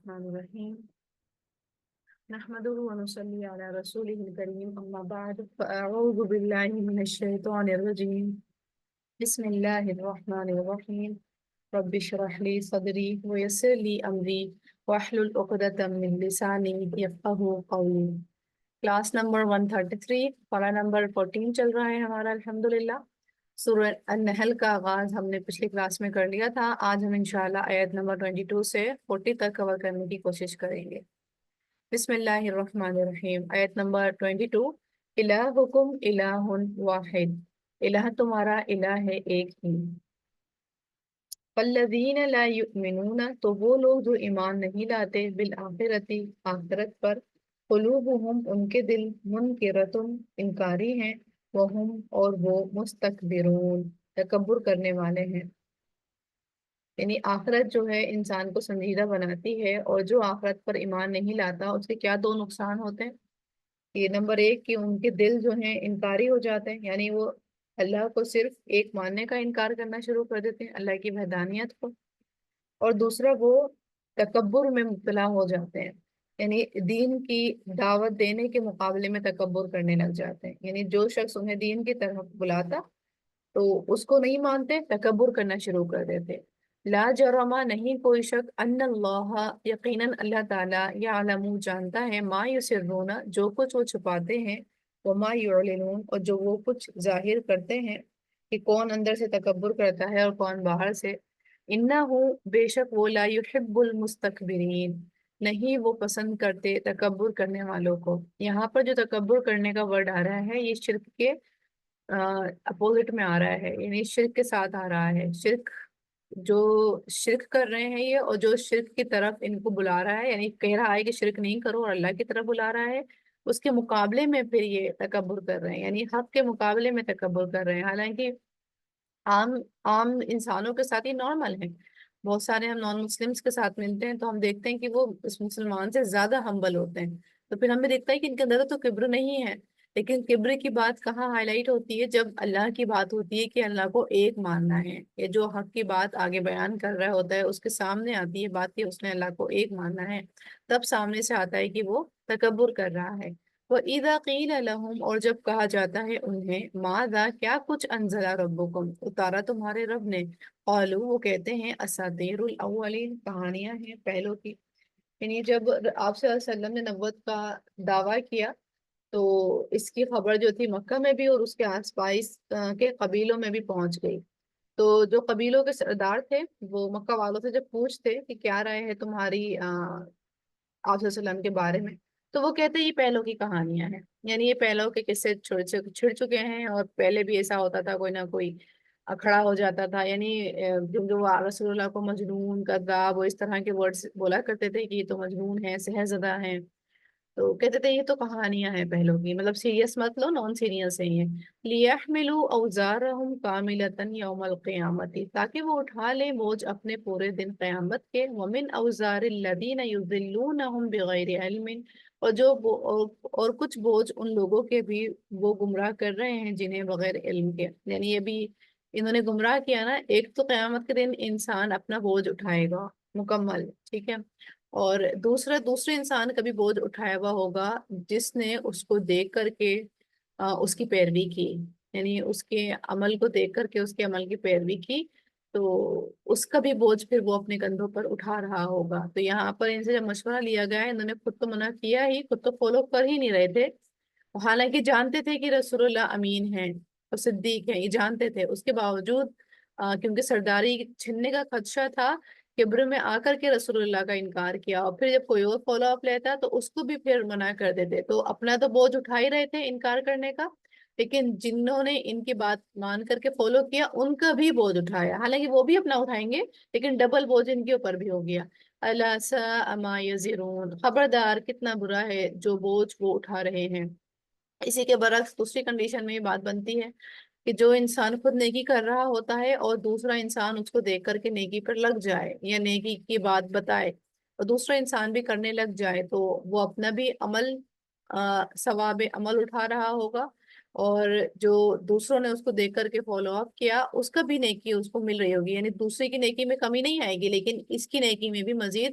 الرحمن الرحیم نحمده ونصلي على رسوله الكريم اما بعد فاعوذ بالله من الشيطان الرجيم بسم الله الرحمن الرحيم رب اشرح لي صدري ويسر لي امري واحلل عقدة من لساني يفقهوا قولي۔ کلاس نمبر 133 پارہ نمبر 14 چل رہا ہے ہمارا الحمدللہ۔ سورہ النحل کا آغاز ہم نے پچھلی کلاس میں کر لیا تھا۔ آج ہم انشاءاللہ آیت نمبر 22 سے 40 تک کور کرنے کی کوشش کریں گے۔ بسم اللہ الرحمن الرحیم، آیت نمبر 22۔ الہکم الہ واحد، الہ تمہارا الہ ہے ایک ہی۔ فالذین لا یؤمنون، تو وہ لوگ جو ایمان نہیں لاتے، بالآخرتی، آخرت پر، قلوبہم ان کے دل، منکرتم انکاری ہیں، وہم اور وہ مستکبرون تکبر کرنے والے ہیں۔ یعنی آخرت جو ہے انسان کو سنجیدہ بناتی ہے، اور جو آخرت پر ایمان نہیں لاتا اس کے کیا دو نقصان ہوتے ہیں۔ یہ نمبر ایک کہ ان کے دل جو ہیں انکاری ہو جاتے ہیں، یعنی وہ اللہ کو صرف ایک ماننے کا انکار کرنا شروع کر دیتے ہیں، اللہ کی وحدانیت کو۔ اور دوسرا وہ تکبر میں مبتلا ہو جاتے ہیں، یعنی دین کی دعوت دینے کے مقابلے میں تکبر کرنے لگ جاتے ہیں۔ یعنی جو شخص انہیں دین کی طرف بلاتا تو اس کو نہیں مانتے، تکبر کرنا شروع کر دیتے۔ لا جرما، نہیں کوئی شک، ان اللہ، یقیناً اللہ تعالیٰ، یعلم جانتا ہے، ما یسرون جو کچھ وہ چھپاتے ہیں، وما یعلنون اور جو وہ کچھ ظاہر کرتے ہیں، کہ کون اندر سے تکبر کرتا ہے اور کون باہر سے۔ انہو، بے شک وہ، لا یحب المستکبرین، نہیں وہ پسند کرتے تکبر کرنے والوں کو۔ یہاں پر جو تکبر کرنے کا ورڈ آ رہا ہے یہ شرک کے اپوزٹ میں آ رہا ہے، یعنی شرک کے ساتھ آ رہا ہے۔ شرک، جو شرک کر رہے ہیں یہ، اور جو شرک کی طرف ان کو بلا رہا ہے، یعنی کہہ رہا ہے کہ شرک نہیں کرو اور اللہ کی طرف بلا رہا ہے، اس کے مقابلے میں پھر یہ تکبر کر رہے ہیں، یعنی حق کے مقابلے میں تکبر کر رہے ہیں۔ حالانکہ عام عام انسانوں کے ساتھ یہ نارمل ہے۔ بہت سارے ہم نان مسلمس کے ساتھ ملتے ہیں تو ہم دیکھتے ہیں کہ وہ اس مسلمان سے زیادہ ہمبل ہوتے ہیں، تو پھر ہمیں دیکھتا ہے کہ ان کے اندر تو کبر نہیں ہے۔ لیکن کبر کی بات کہاں ہائی لائٹ ہوتی ہے؟ جب اللہ کی بات ہوتی ہے کہ اللہ کو ایک ماننا ہے، یہ جو حق کی بات آگے بیان کر رہا ہوتا ہے اس کے سامنے آتی ہے بات کہ اس نے اللہ کو ایک ماننا ہے، تب سامنے سے آتا ہے کہ وہ تکبر کر رہا ہے۔ وَإِذَا قِيلَ لَهُمْ، اور جب کہا جاتا ہے انہیں، ماذا، کیا کچھ، انزل ربکم، اتارا تمہارے رب نے، قالوا، وہ کہتے ہیں، اساطیر الاولین، کہانیاں ہیں پہلوں کی۔ یعنی جب آپ صلی اللہ علیہ وسلم نے نبوت کا دعویٰ کیا تو اس کی خبر جو تھی مکہ میں بھی اور اس کے آس پاس کے قبیلوں میں بھی پہنچ گئی۔ تو جو قبیلوں کے سردار تھے وہ مکہ والوں سے جب پوچھتے کہ کیا رائے ہے تمہاری آپ صلی اللہ علیہ وسلم کے بارے میں، تو وہ کہتے ہیں یہ پہلوں کی کہانیاں ہیں، یعنی یہ پہلوں کے قصے چھڑ چکے ہیں، اور پہلے بھی ایسا ہوتا تھا، کوئی نہ کوئی کھڑا ہو جاتا تھا، یعنی جو رسول اللہ کو مجنون، کذاب، وہ اس طرح کے ورڈز بولا کرتے تھے کہ یہ تو مجنون ہے، سحرزدہ ہیں، تو کہتے تھے یہ تو کہانیاں ہیں پہلوں کی، مطلب سیریس مت لو، نان سیریس ہی ہیں۔ لِيَحْمِلُوا أَوْزَارَهُمْ كَامِلَةً يَوْمَ الْقِيَامَةِ، تاکہ وہ اٹھا لیں بوجھ اپنے پورے دن قیامت کے، وَمِنْ أَوْزَارِ الَّذِينَ يُضِلُّونَهُمْ بِغَيْرِ عِلْمٍ، اور کچھ بوجھ ان لوگوں کے بھی وہ گمراہ کر رہے ہیں جنہیں بغیر علم کے، یعنی یہ بھی انہوں نے گمراہ کیا نا۔ ایک تو قیامت کے دن انسان اپنا بوجھ اٹھائے گا مکمل، ٹھیک ہے، اور دوسرے انسان کا بھی بوجھ اٹھایا ہوا ہوگا جس نے اس کو دیکھ کر کے اس کی پیروی کی، یعنی اس کے عمل کو دیکھ کر کے اس کے عمل کی پیروی کی، تو اس کا بھی بوجھ پھر وہ اپنے کندھوں پر اٹھا رہا ہوگا۔ تو یہاں پر ان سے جب مشورہ لیا گیا ہے، انہوں نے خود تو منع کیا ہی، خود تو فالو کر ہی نہیں رہے تھے، حالانکہ جانتے تھے کہ رسول اللہ امین ہیں اور صدیق ہیں، یہ جانتے تھے، اس کے باوجود کیونکہ سرداری چھننے کا خدشہ تھا، کبر میں آ کر کے رسول اللہ کا انکار کیا، اور پھر جب کوئی اور فالو اپ لیتا تو اس کو بھی پھر منع کر دیتے، تو اپنا تو بوجھ اٹھا ہی رہے تھے انکار کرنے کا، لیکن جنہوں نے ان کی بات مان کر کے فالو کیا ان کا بھی بوجھ اٹھایا، حالانکہ وہ بھی اپنا اٹھائیں گے لیکن ڈبل بوجھ ان کے اوپر بھی ہو گیا۔ الا ساء ما یزرون، خبردار کتنا برا ہے جو بوجھ وہ اٹھا رہے ہیں۔ اسی کے برعکس دوسری کنڈیشن میں یہ بات بنتی ہے کہ جو انسان خود نیکی کر رہا ہوتا ہے اور دوسرا انسان اس کو دیکھ کر کے نیکی پر لگ جائے یا نیکی کی بات بتائے اور دوسرا انسان بھی کرنے لگ جائے، تو وہ اپنا بھی عمل ثواب عمل اٹھا رہا ہوگا، اور جو دوسروں نے اس کو دیکھ کر کے فالو اپ کیا اس کا بھی نیکی اس کو مل رہی ہوگی، یعنی دوسرے کی نیکی میں کمی نہیں آئے گی لیکن اس کی نیکی میں بھی مزید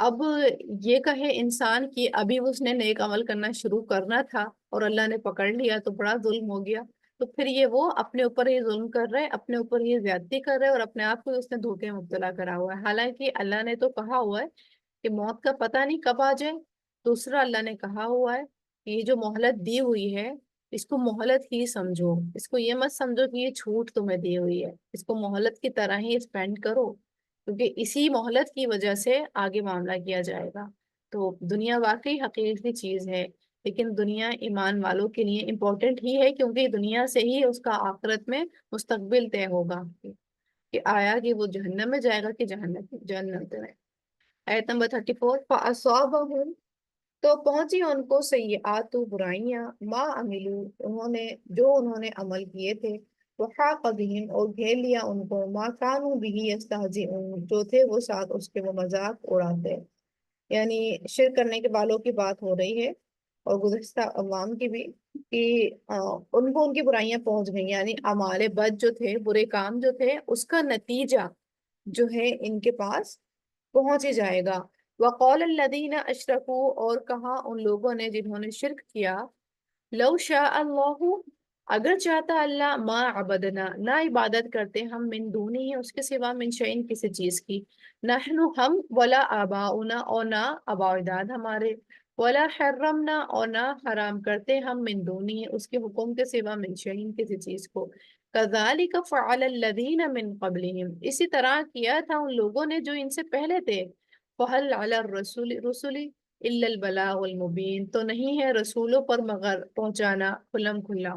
اب یہ کہے انسان کی ابھی اس نے نیک عمل کرنا شروع کرنا تھا اور اللہ نے پکڑ لیا تو بڑا ظلم ہو گیا، تو پھر یہ وہ اپنے اوپر ہی ظلم کر رہے، اپنے اوپر ہی زیادتی کر رہے اور اپنے آپ کو اس نے دھوکے میں مبتلا کرا ہوا ہے۔ حالانکہ اللہ نے تو کہا ہوا ہے کہ موت کا پتہ نہیں کب آ جائے۔ دوسرا اللہ نے کہا ہوا ہے کہ یہ جو مہلت دی ہوئی ہے اس کو مہلت ہی سمجھو، اس کو یہ مت سمجھو کہ یہ چھوٹ تمہیں دی ہوئی ہے، اس کو مہلت کی طرح ہی اسپینڈ کرو، کیونکہ اسی مہلت کی وجہ سے آگے معاملہ کیا جائے گا۔ تو دنیا واقعی حقیقی چیز ہے، لیکن دنیا ایمان والوں کے لیے امپورٹنٹ ہی ہے، کیونکہ دنیا سے ہی اس کا آخرت میں مستقبل طے ہوگا کہ آیا کہ وہ جہنم میں جائے گا کہ جہنم میں۔ آیت نمبر 34، فَأَصَابَهُمْ، تو پہنچی ان کو سیئات برائیاں، ما عملو، انہوں نے عمل کیے تھے، وحاق بہم، اور گھیر لیا ان کو، ما کانوا بہ یستہزئون، جو تھے وہ ساتھ اس کے وہ مذاق اڑاتے۔ یعنی شرک کرنے کے والوں کی بات ہو رہی ہے اور گزشتہ عوام کی بھی، کہ ان کو ان کی برائیاں پہنچ گئیں، یعنی اعمال بد جو تھے، برے کام جو تھے، اس کا نتیجہ جو ہے ان کے پاس پہنچ ہی جائے گا۔ وقال الذین اشرکوا، اور کہا ان لوگوں نے جنہوں نے شرک کیا، لو شاء اللہ، اگر چاہتا اللہ، ما عبدنا، نہ عبادت کرتے ہم، من دونی ہی اس کے سوا، من شیئن کسی چیز کی، نحن ہم، ولا آباؤنا، اور نہ آباء و اجداد ہمارے، ولا حرمنا، اور نہ حرام کرتے ہم، من دونی اس کے حکم کے سوا، من شیئن کسی چیز کو، کذالک فعل الذین من قبلہم، اسی طرح کیا تھا ان لوگوں نے جو ان سے پہلے تھے، فہل علی الرسول رسلی الا البلاغ المبین، تو نہیں ہے رسولوں پر مگر پہنچانا کھلم کھلا۔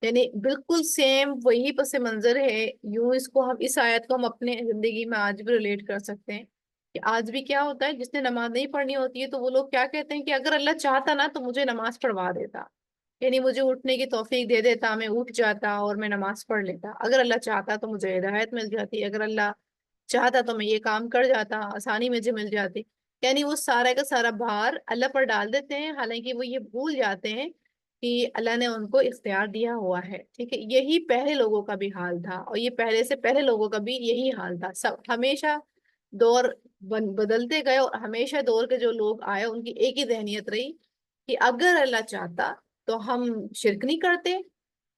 یعنی بالکل سیم وہی پس منظر ہے، یوں اس کو ہم، اس آیت کو ہم اپنے زندگی میں آج بھی ریلیٹ کر سکتے ہیں کہ آج بھی کیا ہوتا ہے، جس نے نماز نہیں پڑھنی ہوتی ہے تو وہ لوگ کیا کہتے ہیں کہ اگر اللہ چاہتا نا تو مجھے نماز پڑھوا دیتا، یعنی مجھے اٹھنے کی توفیق دے دیتا، میں اٹھ جاتا اور میں نماز پڑھ لیتا، اگر اللہ چاہتا تو مجھے ہدایت مل جاتی، اگر اللہ چاہتا تو میں یہ کام کر جاتا، آسانی مجھے مل جاتی۔ یعنی وہ سارا کا سارا بھار اللہ پر ڈال دیتے ہیں، حالانکہ وہ یہ بھول جاتے ہیں کہ اللہ نے ان کو اختیار دیا ہوا ہے، ٹھیک ہے۔ یہی پہلے لوگوں کا بھی حال تھا، اور یہ پہلے سے پہلے لوگوں کا بھی یہی حال تھا، سب ہمیشہ دور بدلتے گئے، اور ہمیشہ دور کے جو لوگ آئے ان کی ایک ہی ذہنیت رہی کہ اگر اللہ چاہتا تو ہم شرک نہیں کرتے،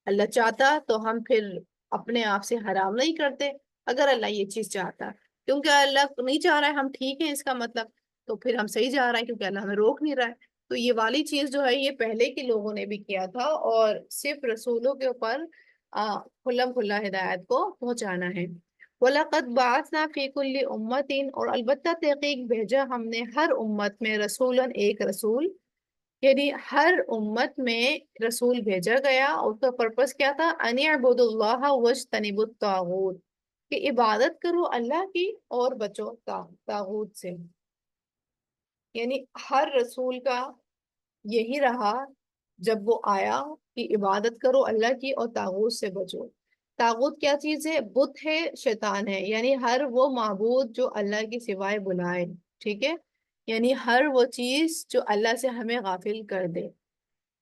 اللہ چاہتا تو ہم پھر اپنے آپ سے حرام نہیں کرتے، اگر اللہ یہ چیز چاہتا، کیونکہ اللہ نہیں چاہ رہا ہے ہم ٹھیک ہیں، اس کا مطلب تو پھر ہم صحیح جا رہا ہے، کیونکہ اللہ ہمیں روک نہیں رہا ہے۔ تو یہ والی چیز جو ہے یہ پہلے کے لوگوں نے بھی کیا تھا، اور صرف رسولوں کے اوپر کھلم کھلا ہدایت کو پہنچانا ہے۔ وَلَقَدْ بَعَثْنَا فِي كُلِّ أُمَّةٍ، اور البتہ تحقیق بھیجا ہم نے ہر امت میں رسولاً، ایک رسول، یعنی ہر امت میں رسول بھیجا گیا، اور اس کا پرپس کیا تھا، ان اعبدوا اللہ واجتنبوا الطاغوت، کہ عبادت کرو اللہ کی اور بچو طاغوت سے۔ یعنی ہر رسول کا یہی رہا جب وہ آیا کہ عبادت کرو اللہ کی اور طاغوت سے بچو۔ طاغوت کیا چیز ہے؟ بت ہے، شیطان ہے، یعنی ہر وہ معبود جو اللہ کی سوائے بلائے، ٹھیک ہے، یعنی ہر وہ چیز جو اللہ سے ہمیں غافل کر دے۔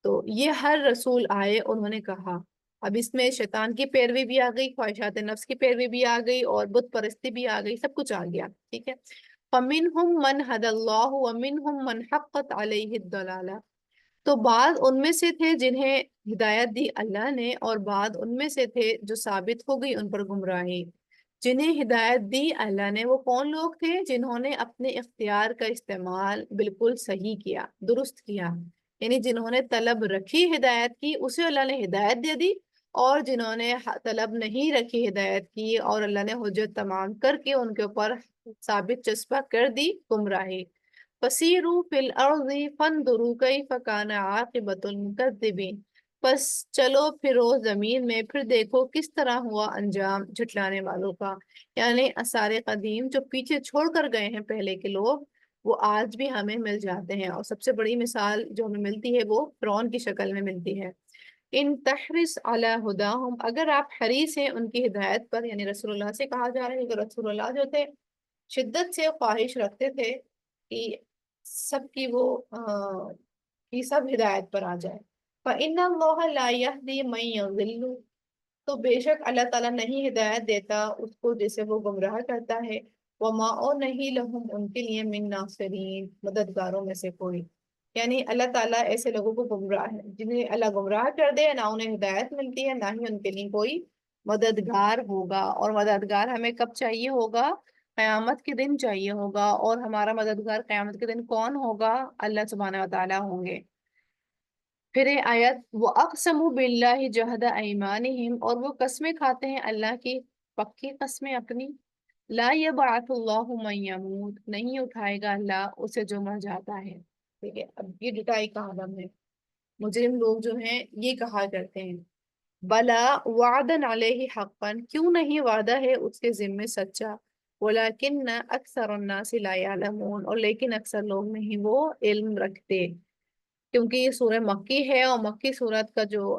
تو یہ ہر رسول آئے، انہوں نے کہا، اب اس میں شیطان کی پیروی بھی آ گئی، خواہشات نفس کی پیروی بھی آ گئی، اور بت پرستی بھی آ گئی، سب کچھ آ گیا، ٹھیک ہے۔ فَمِنْهُمْ مَنْ هَدَى اللَّهُ وَمِنْهُمْ مَنْ حَقَّتْ عَلَيْهِ الضَّلَالَةُ، تو بعض ان میں سے تھے جنہیں ہدایت دی اللہ نے، اور بعض ان میں سے تھے جو ثابت ہو گئی ان پر گمراہی۔ جنہیں ہدایت دی اللہ نے وہ کون لوگ تھے؟ جنہوں نے اپنے اختیار کا استعمال بالکل صحیح کیا، درست کیا، یعنی جنہوں نے طلب رکھی ہدایت کی، اسے اللہ نے ہدایت دے دی، اور جنہوں نے طلب نہیں رکھی ہدایت کی اور اللہ نے حجت تمام کر کے ان کے اوپر ثابت چسپاں کر دی گمراہی۔ فَسِیرُوا فِی الْأَرْضِ فَانْظُرُوا کَیْفَ کَانَ عَاقِبَةُ الْمُکَذِّبِینَ، بس چلو پھرو زمین میں، پھر دیکھو کس طرح ہوا انجام جھٹلانے والوں کا۔ یعنی آثار قدیم جو پیچھے چھوڑ کر گئے ہیں پہلے کے لوگ، وہ آج بھی ہمیں مل جاتے ہیں، اور سب سے بڑی مثال جو ہمیں ملتی ہے وہ فرعون کی شکل میں ملتی ہے۔ ان تحرس علی ہداہم، اگر آپ حریص ہیں ان کی ہدایت پر، یعنی رسول اللہ سے کہا جا رہا ہے کہ رسول اللہ جو تھے شدت سے خواہش رکھتے تھے کہ سب کی وہ کہ سب ہدایت پر آ جائے۔ فَإِنَّ اللَّهَ لَا يَهْدِي مَن يَضِلُّ، تو بے شک اللہ تعالیٰ نہیں ہدایت دیتا اس کو جسے وہ گمراہ کرتا ہے۔ وما اور نہیں لہم ان کے لیے من ناصرین مددگاروں میں سے کوئی، یعنی اللہ تعالیٰ ایسے لوگوں کو گمراہ ہے جنہیں اللہ گمراہ کر دے، نہ انہیں ہدایت ملتی ہے نہ ہی ان کے لیے کوئی مددگار ہوگا۔ اور مددگار ہمیں کب چاہیے ہوگا؟ قیامت کے دن چاہیے ہوگا، اور ہمارا مددگار قیامت کے دن کون ہوگا؟ اللہ سبحانہ و تعالیٰ ہوں گے۔ پھر یہ آیت وَأَقْسَمُوا بِاللَّهِ جَهْدَ أَيْمَانِهِمْ، اور وہ قسمیں کھاتے ہیں اللہ کی پکی قسمیں اپنی، لا يبعث اللہ من يموت، نہیں اٹھائے گا اللہ اسے جو مر جاتا ہے۔ ٹھیک ہے، اب یہ ڈٹائی کا عالم ہے، مجرم لوگ جو ہیں یہ کہا کرتے ہیں بلا وعدن علیہ حقا، کیوں نہیں وعدہ ہے اس کے ذمے سچا، ولیکن اکثر الناس لا يعلمون، اور لیکن اکثر لوگ نہیں وہ علم رکھتے۔ کیونکہ یہ سورہ مکی ہے، اور مکی سورت کا جو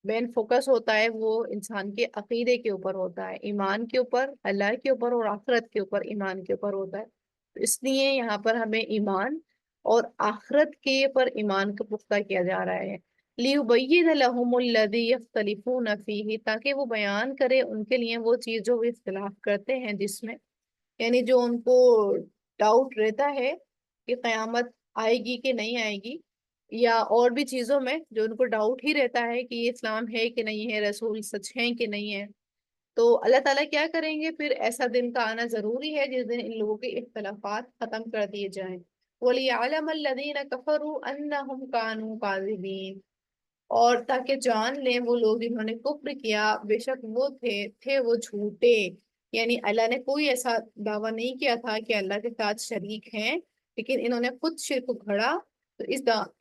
مین فوکس ہوتا ہے وہ انسان کے عقیدے کے اوپر ہوتا ہے، ایمان کے اوپر، اللہ کے اوپر اور آخرت کے اوپر، ایمان کے اوپر ہوتا ہے۔ تو اس لیے یہاں پر ہمیں ایمان اور آخرت کے پر ایمان کو پختہ کیا جا رہا ہے۔ لِيُبَيِّنَ لَهُمُ الَّذِي يَخْتَلِفُونَ فِيهِ، تاکہ وہ بیان کرے ان کے لیے وہ چیز جو وہ اختلاف کرتے ہیں جس میں، یعنی جو ان کو ڈاؤٹ رہتا ہے کہ قیامت آئے گی کہ نہیں آئے گی، یا اور بھی چیزوں میں جو ان کو ڈاؤٹ ہی رہتا ہے کہ یہ اسلام ہے کہ نہیں ہے، رسول سچ ہیں کہ نہیں ہے، تو اللہ تعالیٰ کیا کریں گے؟ پھر ایسا دن کا آنا ضروری ہے جس دن ان لوگوں کے اختلافات ختم کر دیے جائیں۔ وَلِيَعْلَمَ الَّذِينَ كَفَرُوا أَنَّهُمْ كَانُوا كَاذِبِينَ، اور تاکہ جان لیں وہ لوگ جنہوں نے کفر کیا بے شک وہ تھے وہ جھوٹے، یعنی اللہ نے کوئی ایسا دعویٰ نہیں کیا تھا کہ اللہ کے ساتھ شریک ہیں، لیکن انہوں نے خود شرک گھڑا، تو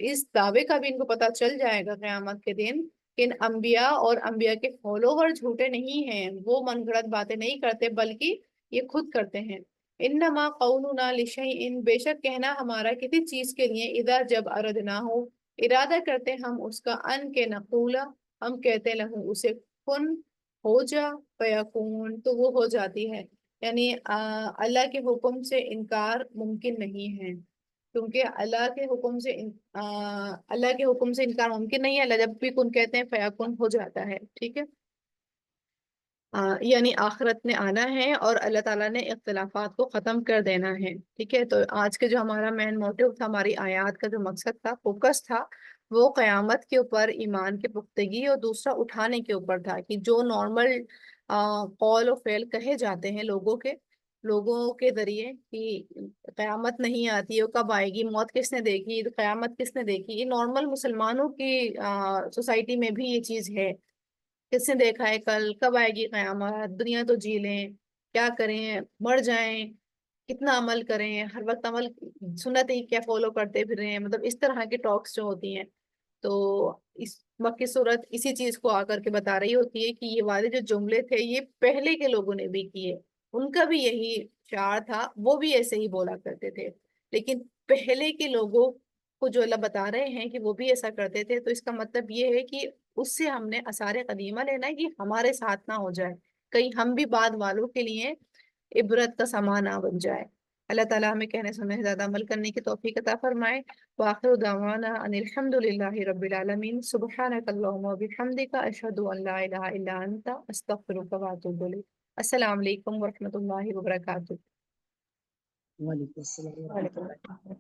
اس دعوے کا بھی ان کو پتہ چل جائے گا قیامت کے دن کہ ان انبیاء اور انبیاء کے فالوور جھوٹے نہیں ہیں، وہ من گھڑت باتیں نہیں کرتے بلکہ یہ خود کرتے ہیں۔ انما قولنا لشیء، بے شک کہنا ہمارا کسی چیز کے لیے، اذا جب اردنا ہو، ارادہ کرتے ہم اس کا، ان کے نقولا، ہم کہتے لہو اسے، کن ہو جا، فیکون تو وہ ہو جاتی ہے، یعنی اللہ کے حکم سے انکار ممکن نہیں ہے، کیونکہ اللہ کے حکم سے انکار ممکن نہیں ہے، اللہ جب بھی کن کہتے ہیں فیکون ہو جاتا ہے۔ ٹھیک ہے، یعنی آخرت نے آنا ہے اور اللہ تعالیٰ نے اختلافات کو ختم کر دینا ہے۔ ٹھیک ہے، تو آج کے جو ہمارا مین موٹیو تھا، ہماری آیات کا جو مقصد تھا، فوکس تھا، وہ قیامت کے اوپر ایمان کی پختگی اور دوسرا اٹھانے کے اوپر تھا، کہ جو نارمل قول و فعل کہے جاتے ہیں لوگوں کے ذریعے کہ قیامت نہیں آتی ہے، کب آئے گی، موت کس نے دیکھی، قیامت کس نے دیکھی، یہ نارمل مسلمانوں کی سوسائٹی میں بھی یہ چیز ہے، کس نے دیکھا ہے کل، کب آئے گی قیامت، دنیا تو جی لیں، کیا کریں، مر جائیں، کتنا عمل کریں، ہر وقت عمل سنت ہی کیا فالو کرتے پھر رہے ہیں، مطلب اس طرح کی ٹاکس جو ہوتی ہیں، تو اس مکی صورت اسی چیز کو آ کر کے بتا رہی ہوتی ہے کہ یہ والے جو جملے تھے یہ پہلے کے لوگوں نے بھی کیے، ان کا بھی یہی شعار تھا، وہ بھی ایسے ہی بولا کرتے تھے، لیکن پہلے کے لوگوں کو جو اللہ بتا رہے ہیں کہ وہ بھی ایسا کرتے تھے، تو اس کا مطلب یہ ہے کہ اس سے ہم نے آثار قدیمہ لینا ہے کہ ہمارے ساتھ نہ ہو جائے، کہیں ہم بھی بعد والوں کے لیے عبرت کا سامان نہ بن جائے۔ اللہ تعالیٰ ہمیں کہنے سننے سے زیادہ عمل کرنے کی توفیق عطا فرمائے۔ وآخر دعوانا ان الحمد للہ رب العالمین، سبحانک اللہم وبحمدک، اشہد ان لا الہ الا انت، استغفرک واتوب الیک۔ السلام علیکم ورحمۃ اللہ وبرکاتہ۔ وعلیکم السلام ورحمۃ وعلیکم اللہ۔ السلام۔